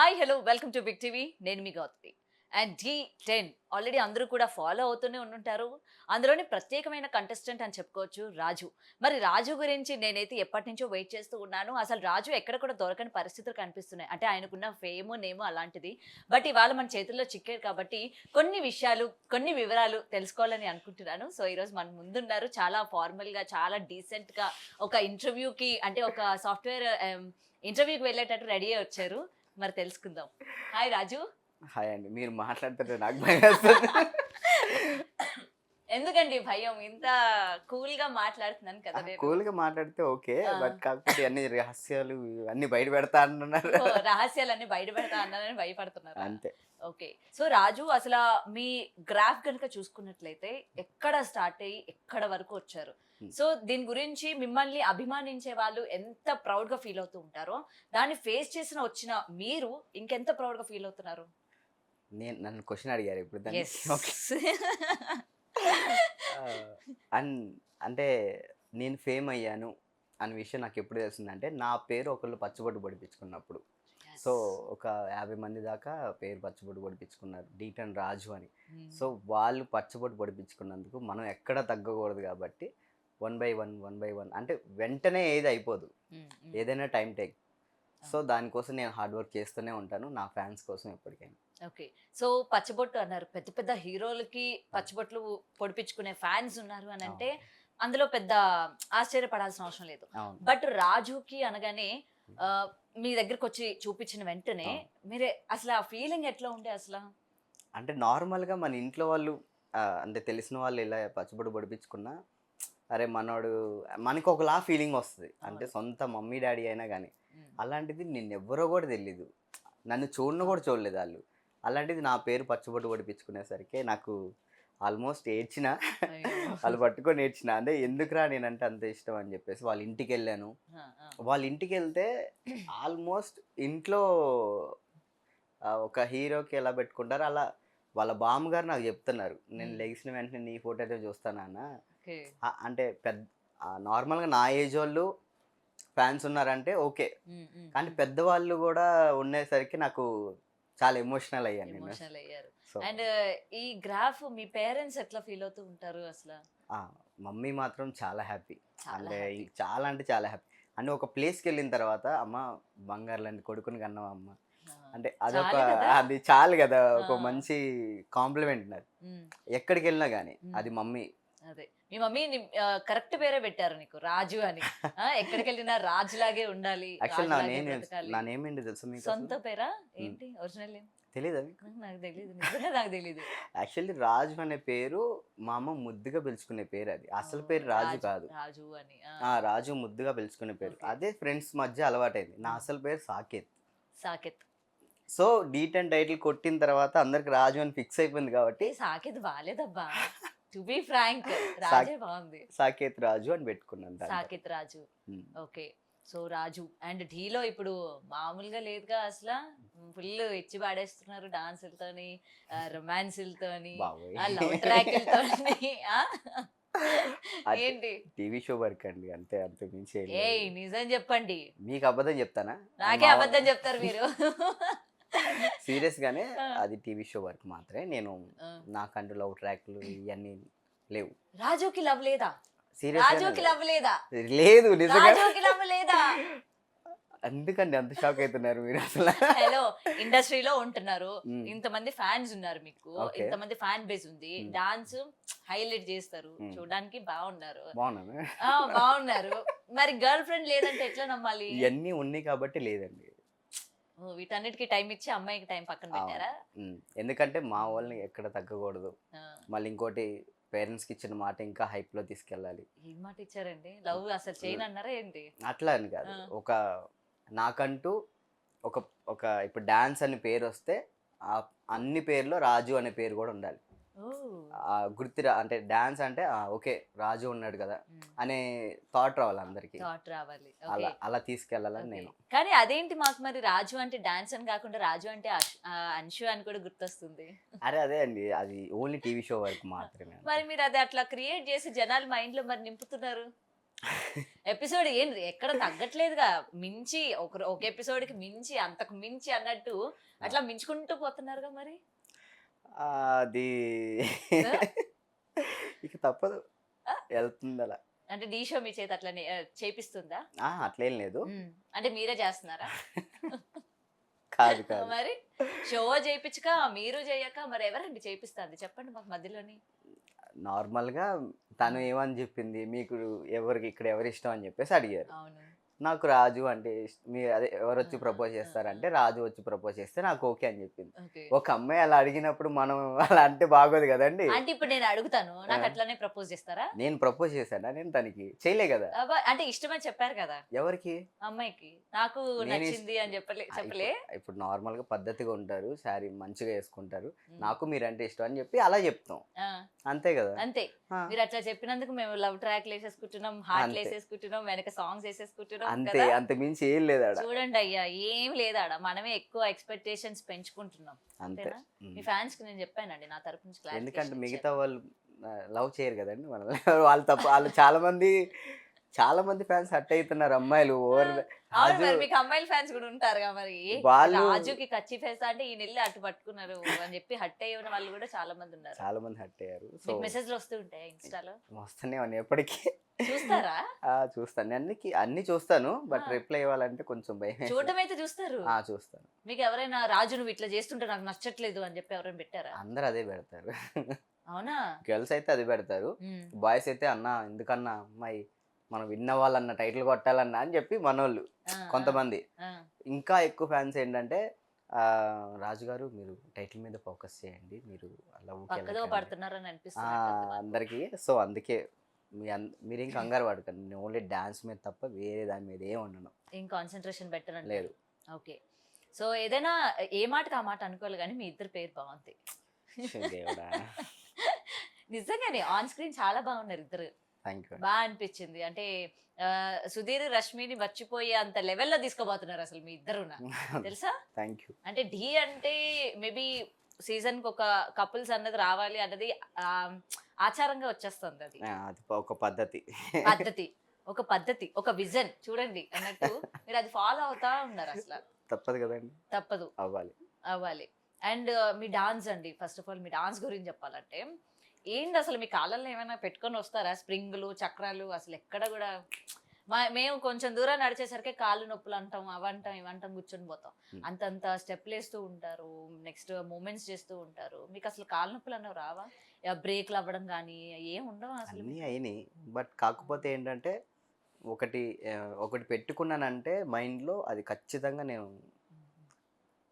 Hi hello welcome to big TV. నేను మీ Gautami. And D10 already అందరూ కూడా ఫాలో అవుతూనే ఉండుంటారు. అందులోని ప్రత్యేకమైన కంటెస్టెంట్ అని చెప్పుకోవచ్చు రాజు. మరి రాజు గురించి నేనైతే ఎప్పటి నుంచో వెయిట్ చేస్తూ ఉన్నాను. అసలు రాజు ఎక్కడ కూడా దొరకని పరిస్థితులు కనిపిస్తున్నాయి. అంటే ఆయనకున్న ఫేమ్ నేమ్ అలాంటిది. బట్ ఇవాళ మన చేతుల్లో చిక్కారు కాబట్టి కొన్ని విషయాలు, కొన్ని వివరాలు తెలుసుకోవాలని అనుకుంటున్నాను. సో ఈరోజు మన ముందున్నారు చాలా ఫార్మల్గా, చాలా డీసెంట్గా ఒక ఇంటర్వ్యూకి అంటే ఒక సాఫ్ట్వేర్ ఇంటర్వ్యూకి వెళ్ళేటట్టు రెడీ అయ్యి వచ్చారు. మరి తెలుసుకుందాం. హాయ్ రాజు. హాయ్ అండి. మీరు మాట్లాడుతుంటే నాకు భయమేస్తుంది. ఎందుకండి భయం? ఇంత కూల్ గా మాట్లాడుతున్నాను కదా నేను. కూల్‌గా మాట్లాడితే ఓకే. ఆ. బట్ కాకపోతే అన్ని రహస్యాలు అన్నీ బయట పెడతా అంటున్నారు. ఓ, రహస్యాలన్నీ బయట పెడతా అన్నానని భయపడుతున్నారు. అంతే. ఓకే. సో రాజు, అసలు మీ గ్రాఫ్ కనుక చూసుకున్నట్లయితే ఎక్కడ స్టార్ట్ అయ్యి ఎక్కడ వరకు వచ్చారు? సో దీని గురించి మిమ్మల్ని అభిమానించే వాళ్ళు ఎంత ప్రౌడ్ గా ఫీల్ అవుతూ ఉంటారో, దాన్ని ఫేస్ చేసిన వచ్చిన మీరు ఇంకెంత ప్రౌడ్ గా ఫీల్ అవుతున్నారు? నన్ను క్వెషన్ అడిగారు ఇప్పుడు దాన్ని. ఎస్. ఓకే. అన్ అంటే నేను ఫేమ్ అయ్యాను అనే విషయం నాకు ఎప్పుడు తెలిసిందంటే, నా పేరు ఒకళ్ళు పచ్చబొట్టు పొడిపించుకున్నప్పుడు. సో ఒక 50 మంది దాకా పేరు పచ్చబొట్టు పొడిపించుకున్నారు, D10 రాజు అని. సో వాళ్ళు పచ్చబొట్టు పొడిపించుకున్నందుకు మనం ఎక్కడ తగ్గకూడదు కాబట్టి వన్ బై వన్ అంటే వెంటనే ఏది అయిపోదు, ఏదైనా టైం టేక్. సో దానికోసం నేను హార్డ్ వర్క్ చేస్తూనే ఉంటాను, నా ఫ్యాన్స్ కోసం ఎప్పటికైనా. ఓకే. సో పచ్చబొట్టు అన్నారు. పెద్ద పెద్ద హీరోలకి పచ్చబొట్లు పొడిపించుకునే ఫ్యాన్స్ ఉన్నారు అని అంటే అందులో పెద్ద ఆశ్చర్యపడాల్సిన అవసరం లేదు. అవును. బట్ రాజుకి అనగానే మీ దగ్గరకు వచ్చి చూపించిన వెంటనే మీరే అసలు ఆ ఫీలింగ్ ఎట్లా ఉండే అసలు? అంటే నార్మల్గా మన ఇంట్లో వాళ్ళు అంటే తెలిసిన వాళ్ళు ఇలా పచ్చబొట్టు పొడిపించుకున్నా, అరే మనోడు మనకు ఒకలా ఫీలింగ్ వస్తుంది. అంటే సొంత మమ్మీ డాడీ అయినా కానీ. అలాంటిది నిన్నెవ్వరో కూడా తెలీదు, నన్ను చూడను కూడా చూడలేదు వాళ్ళు. అలాంటిది నా పేరు పచ్చబొట్టు పొడిపించుకునేసరికి నాకు ఆల్మోస్ట్ ఏడ్చిన. వాళ్ళు పట్టుకొని ఏడ్చిన. అంటే ఎందుకురా నేనంటే అంత ఇష్టం అని చెప్పేసి వాళ్ళ ఇంటికి వెళ్ళాను. వాళ్ళ ఇంటికి వెళ్తే ఆల్మోస్ట్ ఇంట్లో ఒక హీరోకి ఎలా పెట్టుకుంటారో అలా వాళ్ళ బామ్మగారు నాకు చెప్తున్నారు, నేను లెగిసిన వెంటనే నీ ఫోటో అయితే చూస్తానన్నా. అంటే పెద్ద నార్మల్గా నా ఏజ్ వాళ్ళు ఫ్యాన్స్ ఉన్నారంటే ఓకే, కానీ పెద్దవాళ్ళు కూడా ఉండేసరికి నాకు చాలా ఎమోషనల్ అయ్యాను నేను. ఎమోషనల్ అయ్యారు. సో అండ్ ఈ గ్రాఫ్ మీ పేరెంట్స్ ఎట్లా ఫీల్ అవుతూ ఉంటారు అసలు? మమ్మీ మాత్రం చాలా హ్యాపీ. చాలా అంటే happy. అంటే చాలా హ్యాపీ. అంటే ఒక ప్లేస్కి వెళ్ళిన తర్వాత అమ్మ బంగారు లాంటి కొడుకుని కన్నావా అమ్మ అంటే అదొక చాలు కదా. అది చాలు కదా, ఒక ఆ. మంచి కాంప్లిమెంట్ నాది. ఎక్కడికి వెళ్ళినా కానీ అది మమ్మీ. అదే మీ మమ్మీ కరెక్ట్ పేరే పెట్టారు నీకు, రాజు అని. ఎక్కడికి వెళ్ళినా రాజులాగే ఉండాలి, యాక్చువల్ రాజులాగే బ్రతకాలి. నా నేమ్ ఏంటి తెలుసు మీకు? సొంత పేరా ఏంటి? ఒరిజినల్ నేమ్ తెలీదా? నాకు తెలియదు, నిజంగా నాకు తెలియదు. యాక్చువల్లీ రాజు అనే పేరు మా అమ్మ ముద్దుగా పిలుచుకునే పేరు, అది అసలు పేరు రాజు కాదు. రాజు అని. రాజు ముద్దుగా పిలుచుకునే పేరు. Okay. అదే ఫ్రెండ్స్ మధ్య అలవాటైంది. నా అసలు పేరు Saketh. Saketh. So D10 title కొట్టిన తర్వాత అందరికి రాజు అని ఫిక్స్ అయిపోయింది కాబట్టి సాకేత్ బాలేదబ్బా, టు బి ఫ్రాంక్. రాజే బాగుంది. సాకేత్ రాజు అని పెట్టుకున్నాను దాంట్లో. సాకేత్ రాజు. ఉమ్. ఓకే. సో రాజు అండ్ ఢీలో ఇప్పుడు మామూలుగా లేదుగా అసలు, ఫుల్ ఇచ్చి పాడేస్తున్నారు డాన్సులతోని, రొమాన్సులతోని, బాబోయ్. లవ్ ట్రాక్లతోని. అది ఏంటి? టీవీ షో వర్క్ అండి, అంతే, అంతే మించి ఏం లేదు. ఏయ్ నిజం చెప్పండి. మీకు అబద్ధం చెప్తానా? నాకే అబద్ధం చెప్తారు మీరు. సీరియస్ గానే ఆ. అది టీవీ షో వర్క్ మాత్రమే. నేను ఆ. నాకంటూ లవ్ ట్రాక్లు ఇవన్నీ లేవు. రాజుకి లవ్ లేదా? సీరియస్ రాజుకి లవ్ లేదా? లేదు నిజంగా. రాజుకి లవ్ లేదా? ఎందుకండి అంత షాక్ అవుతున్నారు మీరు అసలు? హలో, ఇండస్ట్రీలో ఉంటున్నారు, మ్మ్. ఇంతమంది ఫ్యాన్స్ ఉన్నారు మీకు, Okay. ఇంతమంది ఫ్యాన్ బేస్ ఉంది, మ్మ్. డాన్స్ హైలైట్ చేస్తారు, మ్మ్. చూడడానికి బాగున్నారు. బాగున్నాను. బాగున్నారు. మరి గర్ల్ ఫ్రెండ్ లేదంటే ఎట్లా నమ్మాలి? ఇవన్నీ ఉన్నాయి కాబట్టి లేదండి. ఓ, వీటన్నిటికి టైం ఇచ్చి అమ్మాయికి టైం పక్కన పెట్టారా? ఎందుకంటే మా వాళ్ళని ఎక్కడ తగ్గకూడదు. ఆ. మళ్ళీ ఇంకోటి, పేరెంట్స్కి ఇచ్చిన మాట ఇంకా హైప్లో తీసుకెళ్ళాలి. ఏం మాట ఇచ్చారండి? లవ్ అసలు చేయను అన్నారా ఏంటి? అట్లా అని కాదు, ఆ. ఒక నాకంటూ ఒక ఒక ఇప్పుడు డాన్స్ అనే పేరు వస్తే ఆ అన్ని పేర్లో రాజు అనే పేరు కూడా ఉండాలి. ఓ. అంటే డాన్స్ అంటే ఓకే రాజు ఉన్నాడు కదా అనే థాట్ రావాలి అందరికి. థాట్ రావాలి. అలా Okay. అలా తీసుకెళ్ళాలని Okay. నేను. కానీ అదేంటి మాకు మరి రాజు అంటే డాన్స్ అని కాకుండా రాజు అంటే అంశు అని కూడా గుర్తొస్తుంది. అదే అండి, అది ఓన్లీ టీవీ షో వరకు మాత్రమే. మరి మీరు అది అట్లా క్రియేట్ చేసి జనాల మైండ్ లో మరి నింపుతున్నారు. ఎపిసోడ్ ఏం ఎక్కడ తగ్గట్లేదుగా, మించి ఒక ఎపిసోడ్ కి మించి అంతకు మించి అన్నట్టు అట్లా మించుకుంటూ పోతున్నారుగా మరి. అది ఆ? ఇక తప్పదు, ఆ? వెళ్తుంది అలా. అంటే డీ షో మీ చేత అట్లా చేపిస్తుందా? అట్లేం లేదు. అంటే మీరే చేస్తున్నారా? కాదు కాదు. మరి షో చేయించక మీరు చేయక మరి ఎవరండి చేపిస్తుంది చెప్పండి మాకు మధ్యలోని. నార్మల్గా తను ఏమని చెప్పింది, మీకు ఎవరికి ఇక్కడ ఎవరు ఇష్టం అని చెప్పేసి అడిగారు. అవును. నాకు రాజు అంటే మీ అదే ఎవరు వచ్చి ఆ, ప్రపోజ్ ఆ, చేస్తారంటే రాజు వచ్చి ప్రపోజ్ చేస్తే నాకు ఓకే అని చెప్పింది. ఓకే. ఒక అమ్మాయి అలా అడిగినప్పుడు మనం అలా అంటే బాగోదు కదండి. అంటే ఇప్పుడు నేను అడుగుతాను, నాకు ఆ. అట్లానే ప్రపోజ్ చేస్తారా? నేను ప్రపోజ్ చేశానా, నేను తనకి చేయలే కదా. అబ్బా, అంటే ఇష్టమని చెప్పారు కదా ఎవరికి? అమ్మాయికి, నాకు నేను నచ్చింది అని చెప్పలే. ఇప్పుడు నార్మల్గా పద్ధతిగా ఉంటారు, శారీ మంచిగా వేసుకుంటారు, ఉమ్. నాకు మీరంటే ఇష్టం అని చెప్పి అలా చెప్తాం, ఆ, అంతే కదా. అంతే. ఆ, మీరు అట్లా చెప్పినందుకు మేము లవ్ ట్రాక్ వేసేసుకుంటున్నాం, హార్ట్ అంతే. వేసేసుకుంటున్నాం, వెనక సాంగ్స్ వేసేసుకుంటున్నాం అంతే, కదా. అంత మించి ఏం లేదు ఆడ. చూడండి అయ్యా, ఏం లేదాడ, మనమే ఎక్కువ ఎక్స్పెక్టేషన్స్ పెంచుకుంటున్నాం. అంతే. అంతేనా? మీ ఫ్యాన్స్ కి నేను చెప్పానండి నా తరపు నుంచి ఎందుకంటే clarification మిగతా ఇచ్చాను. వాళ్ళు లవ్ చేయరు కదండి మనల్ని. వాళ్ళు తప్ప, వాళ్ళు చాలా మంది ఫ్యాన్స్ హట్ అవుతున్నారు అమ్మాయిలు ఓవర్. అవును, మరి రాజు మీకు అమ్మాయిల ఫ్యాన్స్ కూడా ఉంటారుగా మరి. వాళ్ళు రాజుకి కచ్చి ఫేస్ అంటే ఈ నెల్లి అటు పట్టుకున్నారు అని చెప్పి హట్ అయ్యే వాళ్ళు కూడా చాలా మంది ఉన్నారు. చాలా మంది హట్ అయ్యారు. సో మీకు మెసేజ్లు వస్తూ ఉంటాయి ఇన్స్టాలో, వస్తూనే ఉన్నాయి ఎప్పటికీ. చూస్తారా? చూస్తాను, అన్ని చూస్తాను, బట్ ఆ. రిప్లై ఇవ్వాలంటే కొంచెం భయం వేస్తుంది. చూడటం అయితే చూస్తారు. చూస్తాను. మీకు ఎవరైనా రాజు నువ్వు ఇట్లా చేస్తుంటే నాకు నచ్చట్లేదు అని చెప్పి ఎవరైనా పెట్టారా? అందరు అదే పెడతారు. అవునా? గర్ల్స్ అయితే అది పెడతారు, ఉమ్. బాయ్స్ అయితే అన్న ఎందుకన్నా అమ్మాయి మనం విన్న వాళ్ళన్న టైటిల్ కొట్టాలన్నా అని చెప్పి మనోళ్ళు ఆ, కొంతమంది. ఆ, ఇంకా ఎక్కువ ఫ్యాన్స్ ఏంటంటే రాజుగారు మీరు టైటిల్ మీద ఫోకస్ చేయండి, మీరు పక్కదో పడుతున్నారని అనిపిస్తుంది అందరికి. సో అందుకే మీరేం కంగారు పడకండి, నేను ఓన్లీ డాన్స్ మీద తప్ప వేరే దాని మీద ఏం ఉండను. ఏం కాన్సన్ట్రేషన్ పెట్టరండి. లేదు. ఓకే. సో ఏదైనా ఏ మాటకి ఆ మాట అనుకోవాలి, కానీ మీ ఇద్దరు పేరు బాగుంది. దేవుడా, నిజంగానే ఆన్ స్క్రీన్ చాలా బాగున్నారు ఇద్దరు. Thank you. బాగా అనిపించింది. అంటే సుధీర్ రష్మిని మర్చిపోయే అంత లెవెల్లో తీసుకోబోతున్నారు అసలు మీ ఇద్దరు తెలుసా. Thank you. అంటే ఢీ అంటే మేబీ సీజన్ కి ఒక కపుల్స్ అన్నది రావాలి అన్నది ఆచారంగా వచ్చేస్తుంది. అది అది ఒక పద్ధతి. పద్ధతి, ఒక పద్ధతి, ఒక విజన్ చూడండి అన్నట్టు మీరు అది ఫాలో అవుతా ఉన్నారు అసలు. తప్పదు కదండి, తప్పదు, అవ్వాలి. అవ్వాలి. అండ్ మీ డాన్స్ అండి, first of all me dance గురించి చెప్పాలంటే ఏంటి అసలు, మీ కాళ్ళల్లో ఏమైనా పెట్టుకొని వస్తారా స్ప్రింగులు చక్రాలు? అసలు ఎక్కడ కూడా మేము కొంచెం దూరం నడిచేసరికి కాళ్ళు నొప్పులు అంటాం, అవంటాం ఇవంటాం, కూర్చొని పోతాం. అంతంత స్టెప్లు వేస్తూ ఉంటారు, నెక్స్ట్ మూమెంట్స్ చేస్తూ ఉంటారు. మీకు అసలు కాళ్ళ నొప్పులు అన్నవి రావా? బ్రేక్లు అవ్వడం కానీ ఏం ఉండవు అసలు? అన్నీ అయినాయి, బట్ కాకపోతే ఏంటంటే ఒకటి పెట్టుకున్నానంటే మైండ్లో అది ఖచ్చితంగా నేను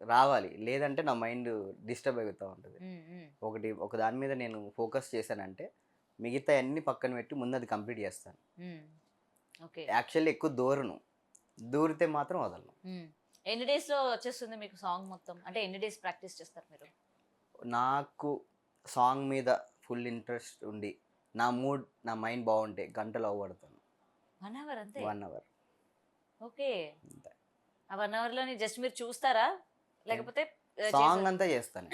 రావాలి, లేదంటే నా మైండ్ డిస్టర్బ్ అవుతూ ఉంటుంది. ఒక దాని మీద నేను ఫోకస్ చేశానంటే మిగతా అన్ని పక్కన పెట్టి ముందు అది కంప్లీట్ చేస్తాను. ఓకే. యాక్చువల్లీ ఎక్కువ దూరితే మాత్రం వదలను. ఎన్ని డేస్ లో వచ్చేస్తుంది మీకు సాంగ్ మొత్తం? అంటే ఎన్ని డేస్ ప్రాక్టీస్ చేస్తారు మీరు? నాకు సాంగ్ మీద ఫుల్ ఇంట్రెస్ట్ ఉండి నా మైండ్ బాగుంటే గంటలో అవ్వడతాను. 1 hour అంతే? 1 hour. ఓకే. ఆ 1 hour లోని జస్ట్ మీరు చూస్తారా లేకపోతే సాంగ్ అంతా చేస్తాను,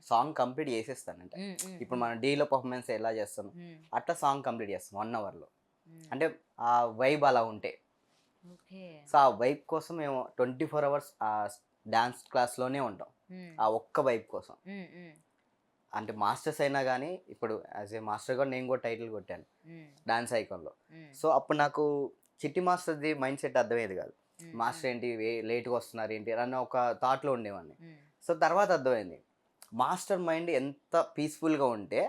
సాంగ్ కంప్లీట్ చేసేస్తాను. అంటే ఇప్పుడు మన డీలో పర్ఫార్మెన్స్ ఎలా చేస్తాను అట్లా సాంగ్ కంప్లీట్ చేస్తాను 1 hour లో. అంటే ఆ వైబ్ అలా ఉంటే. సో ఆ వైబ్ కోసం మేము 24 hours ఆ డాన్స్ క్లాస్లోనే ఉంటాం, ఆ ఒక్క వైబ్ కోసం. అంటే మాస్టర్స్ అయినా కానీ ఇప్పుడు యాజ్ ఏ మాస్టర్ కూడా నేను కూడా టైటిల్ కొట్టాను డాన్స్ ఐకాన్లో. సో అప్పుడు నాకు చిట్టి మాస్టర్ది మైండ్ సెట్ అర్థమయ్యేది కాదు. మాస్టర్ ఏంటి లేట్గా వస్తున్నారు ఏంటి అన్న ఒక థాట్లో ఉండేవాడిని. సో తర్వాత అర్థమైంది మాస్టర్ మైండ్ ఎంత పీస్ఫుల్గా ఉంటే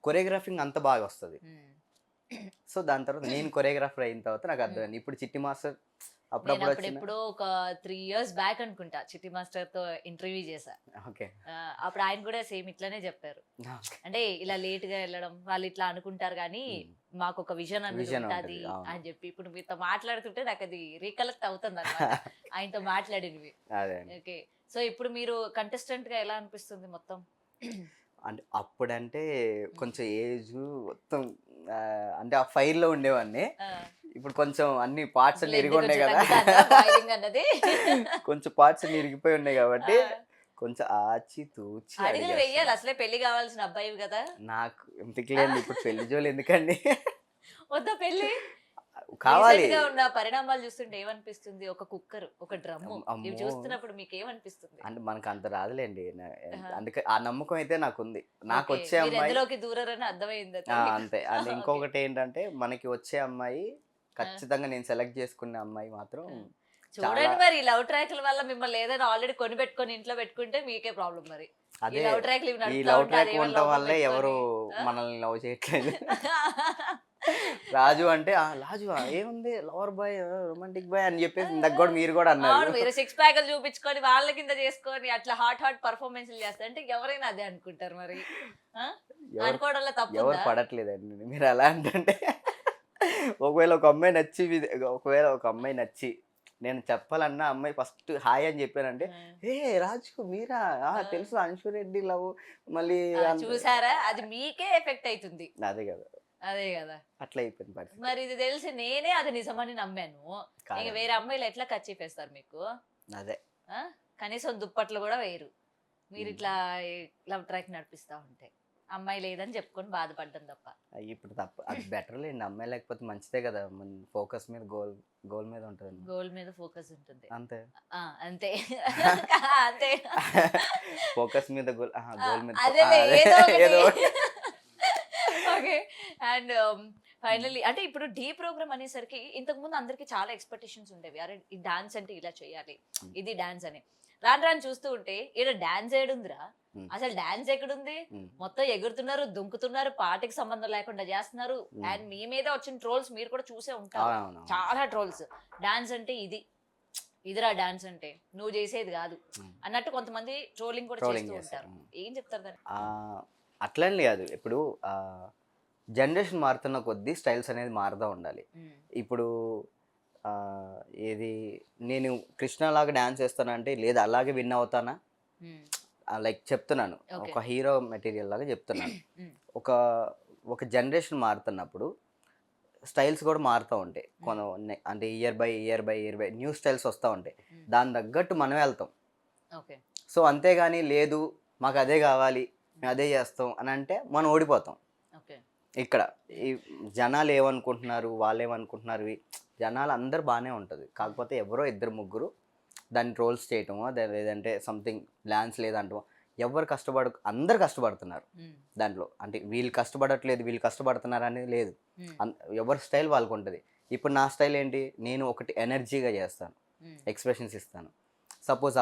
కొరియోగ్రాఫింగ్ అంత బాగా వస్తుంది. సో దాని తర్వాత నేను కొరియోగ్రాఫర్ అయిన తర్వాత నాకు అర్థమైంది. ఇప్పుడు చిట్టి మాస్టర్ ఎప్పుడో ఒక 3 years బ్యాక్ అనుకుంటా చిట్టి మాస్టర్ తో ఇంటర్వ్యూ చేశా. ఓకే. అప్పుడు ఆయన కూడా సేమ్ ఇట్లానే చెప్పారు. అంటే ఇలా లేట్ గా వెళ్ళడం వాళ్ళు ఇట్లా అనుకుంటారు కానీ మాకు ఒక విజన్ అనేది ఉంటుంది అని చెప్పి. ఇప్పుడు మీతో మాట్లాడుతుంటే నాకు అది రీకలెక్ట్ అవుతుంది అన్నమాట ఆయనతో మాట్లాడినవి. ఓకే. సో ఇప్పుడు మీరు కంటెస్టెంట్ గా ఎలా అనిపిస్తుంది మొత్తం? అంటే అప్పుడంటే కొంచెం ఏజ్ మొత్తం అంటే ఆ ఫైర్ లో ఉండేవాడిని. ఇప్పుడు కొంచెం అన్ని పార్ట్స్ అన్ని ఇరిగి ఉన్నాయి కదా, కొంచెం పార్ట్స్ అన్ని ఇరిగిపోయి ఉన్నాయి కాబట్టి కొంచెం ఆచి తూచి వెయ్యాలి. అసలే పెళ్లి కావాల్సిన అబ్బాయి కదా. నాకు ఎందుకు లేదు ఇప్పుడు పెళ్లి జోలు ఎందుకండి? వద్దా పెళ్లి? కావాలి. రీసెంట్ గా ఉన్న పరిణామాలు చూస్తుంటే ఏమనిపిస్తుంది? ఒక కుక్కర్, ఒక డ్రమ్, ఇవి అమ్మో! చూస్తున్నప్పుడు మీకు ఏమనిపిస్తుంది? అంటే మనకు అంత రాదులేండి. ఆహా. అందుకే ఆ నమ్మకం అయితే నాకుంది. ఓకే, నాకొచ్చే మీరు అమ్మాయి ఎందులోకి దూరరని అర్థమైంది అంతే. And okay. ఇంకొకటి ఏంటంటే మనకి వచ్చే అమ్మాయి ఖచ్చితంగా నేను సెలెక్ట్ చేసుకునే అమ్మాయి మాత్రం చాలా చూడండి మరి, లవ్ ట్రాక్ల వల్ల మిమ్మల్ని ఏదైనా ఆల్రెడీ కొని పెట్టుకొని ఇంట్లో పెట్టుకుంటే మీకే ప్రాబ్లం మరి. ఈ అదే లవ్ ట్రాక్లు ఇవి ఈ నడుపుతా లవ్ ఉంటే ట్రాక్ అదేమో ఉండటం లోపల వల్లే ఎవరు పెట్టుకొని, ఆ? మనల్ని లవ్ చేయట్లేదు. రాజు అంటే రాజు ఏముంది లవర్ బాయ్ రొమాంటిక్ బాయ్ అని చెప్పేసి ఇందాక కూడా మీరు కూడా అవును, అన్నారు. మీరు సిక్స్ ప్యాక్లు చూపించుకొని వాళ్ళ కింద చేసుకొని అట్లా హాట్ పర్ఫార్మెన్స్లు చేస్తారు అంటే ఎవరైనా అదే అనుకుంటారు మరి. ఆ? ఎవరు అనుకోవడంలో ఎవరు తప్పుందా? పడట్లేదండి మీరు అలా అంటే. ఒకవేళ ఒక అమ్మాయి నచ్చి ఒకవేళ ఒక అమ్మాయి నచ్చి నేను చెప్పాలన్నా అమ్మాయి ఫస్ట్ హాయ్ అని చెప్పానంటే ఏ రాజు మీరా తెలుసు అంశు రెడ్డి లవ్ మళ్ళీ చూసారా, అది మీకే ఎఫెక్ట్ అవుతుంది. అదే కదా అదే కదా. అట్లా అయిపోయింది పరిస్థితి. మరి ఇది తెలిసి నేనే అది నిజమని నమ్మాను. ఇంక కాదండి. వేరే అమ్మాయిలు ఎట్లా ఖర్చీపేస్తారు మీకు? అదే ఆ? కనీసం దుప్పట్లు కూడా వేయరు మీరు ఇట్లా లవ్ ట్రాక్ నడిపిస్తా ఉంటే. అమ్మాయి లేదని చెప్పుకొని బాధపడ్డం తప్ప. ఇప్పుడు తప్ప అది బెటర్ లేండి. అమ్మాయి లేకపోతే మంచిదే కదా. మన ఫోకస్ మీద గోల్ మీద ఉంటుంది. గోల్ మీద ఫోకస్ ఉంటుంది. అంతే అంతే అంతే. ఫోకస్ మీద గోల్ మీద అదేలే, ఏదో ఏదో ఒకటి. ఓకే. అండ్ ఫైనల్లీ అంటే ఇప్పుడు డీ ప్రోగ్రామ్ అనేసరికి ఇంతకు ముందు అందరికి చాలా ఎక్స్పెక్టేషన్స్ ఉండేవి. అరే ఈ డాన్స్ అంటే ఇలా చేయాలి, ఇది డాన్స్ అని. రాను రాను చూస్తూ ఉంటే ఈడ డాన్స్ ఏడుందిరా, అసలు డాన్స్ ఎక్కడుంది? మొత్తం ఎగురుతున్నారు, దుంకుతున్నారు, పాటకి సంబంధం లేకుండా చేస్తున్నారు. అండ్ మీ మీద వచ్చిన ట్రోల్స్ మీరు కూడా చూసే ఉంటారు, చాలా ట్రోల్స్. డాన్స్ అంటే ఇదిరా డాన్స్ అంటే, నువ్వు చేసేది కాదు అన్నట్టు కొంతమంది ట్రోలింగ్ కూడా చేస్తూ ఉంటారు. ఏం చెప్తారు దాన్ని? అట్లని కాదు. ఇప్పుడు జనరేషన్ మారుతున్న కొద్దీ స్టైల్స్ అనేది మారుతూ ఉండాలి. ఇప్పుడు ఏది నేను కృష్ణలాగా డాన్స్ చేస్తానంటే లేదు అలాగే విన్ అవుతానా, లైక్ చెప్తున్నాను ఒక హీరో మెటీరియల్ లాగా చెప్తున్నాను. ఒక జనరేషన్ మారుతున్నప్పుడు స్టైల్స్ కూడా మారుతూ ఉంటాయి. అంటే ఇయర్ బై న్యూ స్టైల్స్ వస్తూ ఉంటాయి. దాని తగ్గట్టు మనం వెళ్తాం. సో అంతేగాని లేదు మాకు అదే కావాలి మేము అదే చేస్తాం అని అంటే మనం ఓడిపోతాం. ఇక్కడ ఈ జనాలు ఏమనుకుంటున్నారు, వాళ్ళు ఏమనుకుంటున్నారు, జనాలు అందరు బాగానే ఉంటుంది. కాకపోతే ఎవరో ఇద్దరు ముగ్గురు దాన్ని ట్రోల్స్ చేయటమో లేదంటే సంథింగ్ డాన్స్ లేదంటమో, ఎవరు అందరు కష్టపడుతున్నారు దాంట్లో. అంటే వీళ్ళు కష్టపడట్లేదు వీళ్ళు కష్టపడుతున్నారు అనేది లేదు. ఎవరి స్టైల్ వాళ్ళకు ఉంటుంది. ఇప్పుడు నా స్టైల్ ఏంటి, నేను ఒకటి ఎనర్జీగా చేస్తాను, ఎక్స్ప్రెషన్స్ ఇస్తాను. సపోజ్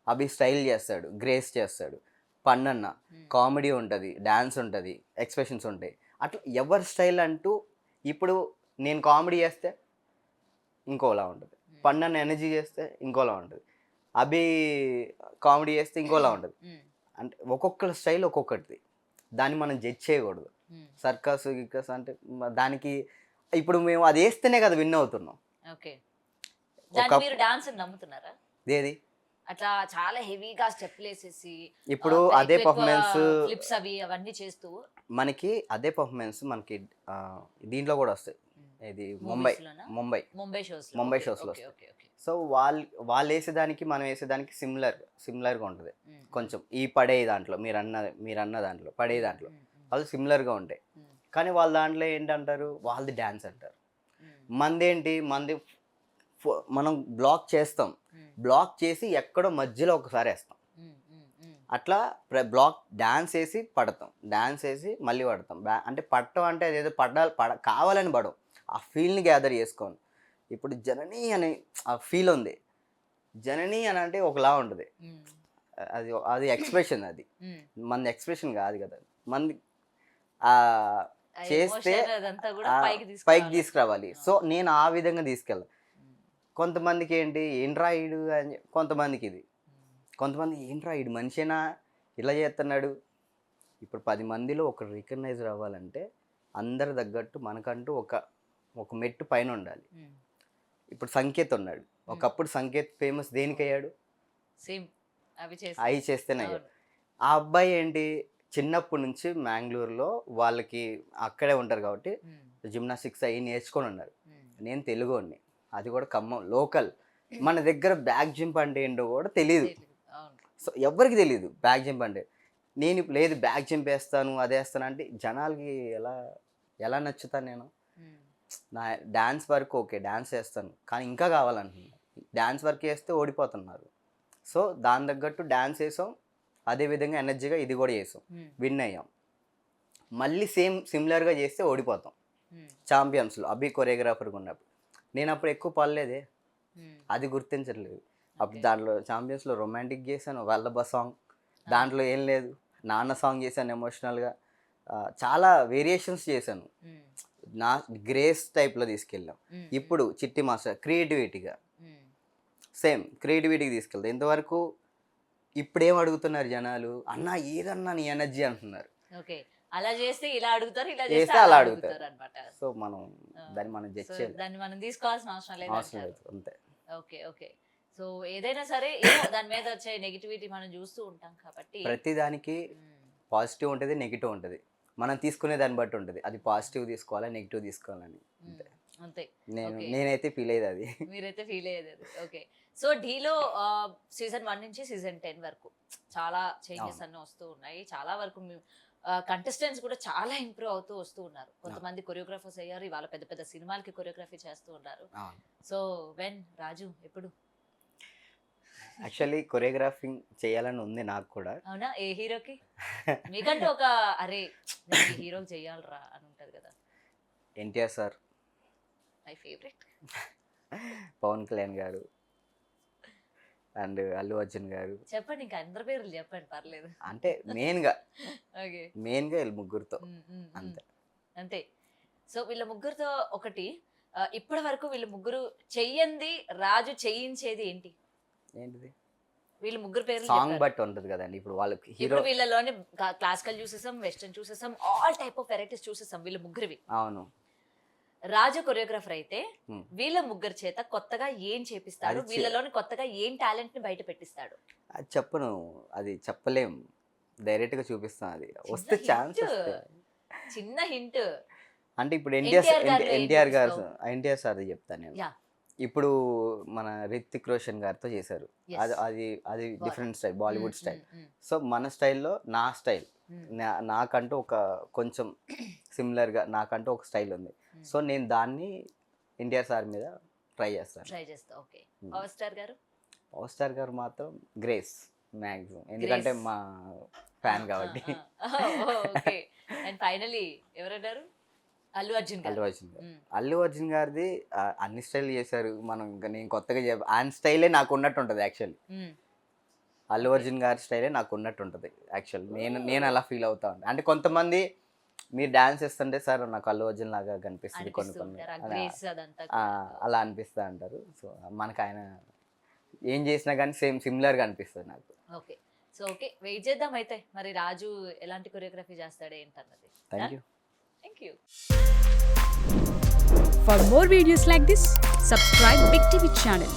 అభి స్టైల్ చేస్తాడు, గ్రేస్ చేస్తాడు, పన్నన్న కామెడీ ఉంటుంది, డ్యాన్స్ ఉంటుంది, ఎక్స్ప్రెషన్స్ ఉంటాయి. అట్లా ఎవరి స్టైల్ అంటూ. ఇప్పుడు నేను కామెడీ చేస్తే ఇంకోలా ఉంటుంది, పన్నన్న ఎనర్జీ చేస్తే ఇంకోలా ఉంటుంది, అభి కామెడీ చేస్తే ఇంకోలా ఉంటుంది. అంటే ఒక్కొక్కరి స్టైల్ ఒక్కొక్కటిది. దాన్ని మనం జడ్జ్ చేయకూడదు. సర్కస్ గిక్కస్ అంటే దానికి ఇప్పుడు మేము అది వేస్తేనే కదా విన్ అవుతున్నాం. డాన్స్ నమ్ముతున్నారా? ఏది అట్లా చాలా హెవీగా స్టెప్లు వేసేసి ఇప్పుడు అదే పర్ఫార్మెన్స్ ఫ్లిప్స్ అవి అవన్నీ చేస్తూ మనకి అదే పర్ఫార్మెన్స్ మనకి దీంట్లో కూడా వస్తాయి. ఇది ముంబై షోస్లో. సో వాళ్ళు వేసేదానికి మనం వేసేదానికి సిమిలర్గా ఉంటుంది కొంచెం. ఈ పడే దాంట్లో మీరు అన్న దాంట్లో పడే దాంట్లో వాళ్ళు సిమిలర్గా ఉంటాయి. కానీ వాళ్ళ దాంట్లో ఏంటంటారు, వాళ్ళది డ్యాన్స్ అంటారు. మంది మనం బ్లాక్ చేస్తాం, బ్లాక్ చేసి ఎక్కడో మధ్యలో ఒకసారి వేస్తాం. అట్లా బ్లాక్ డాన్స్ వేసి పడతాం, డాన్స్ వేసి మళ్ళీ పడతాం. అంటే పడటం అంటే అదేదో కావాలని పడవు, ఆ ఫీల్ని గ్యాదర్ చేసుకోను. ఇప్పుడు జనని అనే ఆ ఫీల్ ఉంది. జనని అని అంటే ఒకలా ఉంటుంది, అది ఎక్స్ప్రెషన్. అది మన ఎక్స్ప్రెషన్ కాదు కదా, మంది చేస్తే పైకి తీసుకురావాలి. సో నేను ఆ విధంగా తీసుకెళ్ళాను. కొంతమందికి ఏంట్రా ఈడు అని, కొంతమందికి ఇది, కొంతమంది ఏంట్రా ఈడు మనిషేనా ఇలా చేస్తున్నాడు. ఇప్పుడు 10 మందిలో ఒకరు రికగ్నైజ్ అవ్వాలంటే అందరి తగ్గట్టు మనకంటూ ఒక మెట్టు పైన ఉండాలి. ఇప్పుడు సంకేత్ ఉన్నాడు, ఒకప్పుడు సంకేత్ ఫేమస్ దేనికయ్యాడు, అవి చేస్తేనే అయ్యాడు. ఆ అబ్బాయి చిన్నప్పటి నుంచి మ్యాంగ్లూరులో వాళ్ళకి అక్కడే ఉంటారు కాబట్టి జిమ్నాస్టిక్స్ అవి నేర్చుకొని ఉన్నారు. నేను తెలుగుని, అది కూడా ఖమ్మం లోకల్. మన దగ్గర బ్యాక్ జంప్ అంటే ఏంటో కూడా తెలియదు. సో ఎవరికి తెలియదు బ్యాక్ జంప్ అంటే. నేను ఇప్పుడు లేదు బ్యాక్ జంప్ వేస్తాను అదే వేస్తాను అంటే జనాలకి ఎలా నచ్చుతాను నేను. నా డ్యాన్స్ వరకు ఓకే, డ్యాన్స్ చేస్తాను కానీ ఇంకా కావాలంటున్నాను. డ్యాన్స్ వర్క్ చేస్తే ఓడిపోతున్నారు. సో దాని తగ్గట్టు డ్యాన్స్ వేసాం, అదేవిధంగా ఎనర్జీగా ఇది కూడా చేసాం, విన్ అయ్యాం. మళ్ళీ సిమిలర్గా చేస్తే ఓడిపోతాం. ఛాంపియన్స్లో అభి కొరియోగ్రాఫర్గా ఉన్నప్పుడు నేను అప్పుడు ఎక్కువ పడలేదే, అది గుర్తించట్లేదు. అప్పుడు దాంట్లో ఛాంపియన్స్లో రొమాంటిక్ చేశాను, వల్లభ సాంగ్, దాంట్లో ఏం లేదు, నాన్న సాంగ్ చేశాను ఎమోషనల్గా, చాలా వేరియేషన్స్ చేశాను, నా గ్రేస్ టైప్లో తీసుకెళ్ళాం. ఇప్పుడు చిట్టి మాస్టర్ క్రియేటివిటీగా సేమ్ క్రియేటివిటీకి తీసుకెళ్తాం. ఇంతవరకు ఇప్పుడు ఏం అడుగుతున్నారు జనాలు, అన్న ఏదన్నా నీ ఎనర్జీ అంటున్నారు. ఓకే, అలా చేస్తే ఇలా అడుగుతారు, ఇలా చేస్తే చేస్తే అలా అలా అడుగుతారు. అడుగుతారు అన్నమాట. సో మనం దాన్ని మనం జడ్జ్ సో చేయాలి, దాన్ని మనం తీసుకోవాల్సిన అవసరం లేదు అవసరం అంటారు. లేదు, అంతే. Okay okay. సో ఏదైనా సరే ఏమో దాని మీద వచ్చే నెగిటివిటీ మనం చూస్తూ ఉంటాం కాబట్టి ప్రతి దానికి పాజిటివ్ ఉంటుంది, నెగిటివ్ ఉంటుంది, మనం తీసుకునే దాన్ని బట్టి ఉంటుంది. అది పాజిటివ్ తీసుకోవాలా, నెగిటివ్ తీసుకోవాలని అంతే. అంతే. నేనైతే ఫీల్ అయ్యేది అది. మీరైతే ఫీల్ అయ్యేది అది. ఓకే. సో ఢీలో సీజన్ 1 నుంచి సీజన్ 10 వరకు చాలా చేంజెస్ అన్నీ వస్తూ ఉన్నాయి. చాలా వరకు కంటెస్టెంట్స్ కూడా చాలా ఇంప్రూవ్ అవుతూ వస్తూ ఉన్నారు. కొంతమంది కొరియోగ్రాఫర్స్ అయ్యారు, ఇవాళ పెద్ద పెద్ద సినిమాలకి కొరియోగ్రఫీ చేస్తూ ఉన్నారు. సో వెన్ రాజు ఎప్పుడు? యాక్చువల్లీ కొరియోగ్రాఫింగ్ చేయాలని ఉంది నాకు కూడా. అవునా? ఏ హీరోకి? మీకంటూ ఒక అరే నేను ఈ హీరోకి చెయ్యాలరా అని ఉంటది కదా. NTR sir, my favourite. Pawan Kalyan garu and Allu Arjun గారు. చెప్పండి, ఇంకా అందరి పేర్లు చెప్పండి, పర్లేదు. అంటే మెయిన్గా ఓకే, వీళ్ళు ముగ్గురుతో అంతే. అంతే. సో వీళ్ళ ముగ్గురుతో ఒకటి, ఇప్పటి వరకు వీళ్ళ ముగ్గురు చెయ్యంది రాజు చేయించేది ఏంటి? ఏంటిది? వీళ్ళ ముగ్గురు పేర్లు సాంగ్ చెప్పారు. బట్టి ఉంటుంది కదండి. ఇప్పుడు వాళ్ళకి హీరో, ఇప్పుడు వీళ్ళలోనే క్లాసికల్ చూసేసాం, వెస్టర్న్ చూసేసాం, ఆల్ టైప్ ఆఫ్ వెరైటీస్ చూసేసాం వీళ్ళ ముగ్గురివి. అవును. రాజు కొరియోగ్రాఫర్ అయితే వీళ్ళ ముగ్గురు చేత కొత్తగా ఏం చేపిస్తాడు, అది వీళ్ళలోని కొత్తగా ఏం టాలెంట్ ని బయట పెట్టిస్తాడు? అది చెప్పను, అది చెప్పలేం, డైరెక్ట్ గా చూపిస్తాం. అది వస్తే ఛాన్స్ చిన్న హింట్ అంటే ఇప్పుడు NTR ఎన్టీఆర్ సార్ చెప్తాను నేను. Yeah. ఇప్పుడు మన రితిక్ రోషన్ గారితో చేశారు. Yes. అది different style, Bollywood style. So మన స్టైల్లో నా స్టైల్, నాకంటూ ఒక కొంచెం సిమిలర్గా నాకంటూ ఒక స్టైల్ ఉంది. సో నేను దాన్ని ఎన్టీఆర్ సార్ మీద ట్రై చేస్తాను. ఓకే. పవర్ స్టార్ గారు? పవర్ స్టార్ గారు మాత్రం గ్రేస్ మ్యాక్సిమం, ఎందుకంటే మా ఫ్యాన్ కాబట్టి. ఓకే. అండ్ ఫైనలీ ఎవరన్నారు? అల్లు అర్జున్ గారు. అల్లు అర్జున్ గారిది అన్ని స్టైల్ చేశారు. మనం ఇంకా నేను కొత్తగా ఆయన స్టైలే నాకు ఉన్నట్టు ఉంటుంది యాక్చువల్లీ. అల్లు అర్జున్ గారి స్టైలే నాకు ఉన్నట్టు ఉంటుంది యాక్చువల్. నేను అలా ఫీల్ అవుతా ఉంటాను. అంటే కొంతమంది మీరు డాన్స్ చేస్తుంటే సార్ నాకు అల్లు అర్జున్ లాగా కనిపిస్తుంది, కొన్ని అలా అనిపిస్తా అంటారు. సో మనకు ఆయన ఏం చేసినా కానీ సిమిలర్గా అనిపిస్తుంది నాకు. ఓకే. సో ఓకే, వెయిట్ చేద్దాం అయితే మరి రాజు ఎలాంటి కొరియోగ్రఫీ చేస్తాడు ఏంటన్నది. Thank you. Thank you. For more videos like this, subscribe Big TV channel.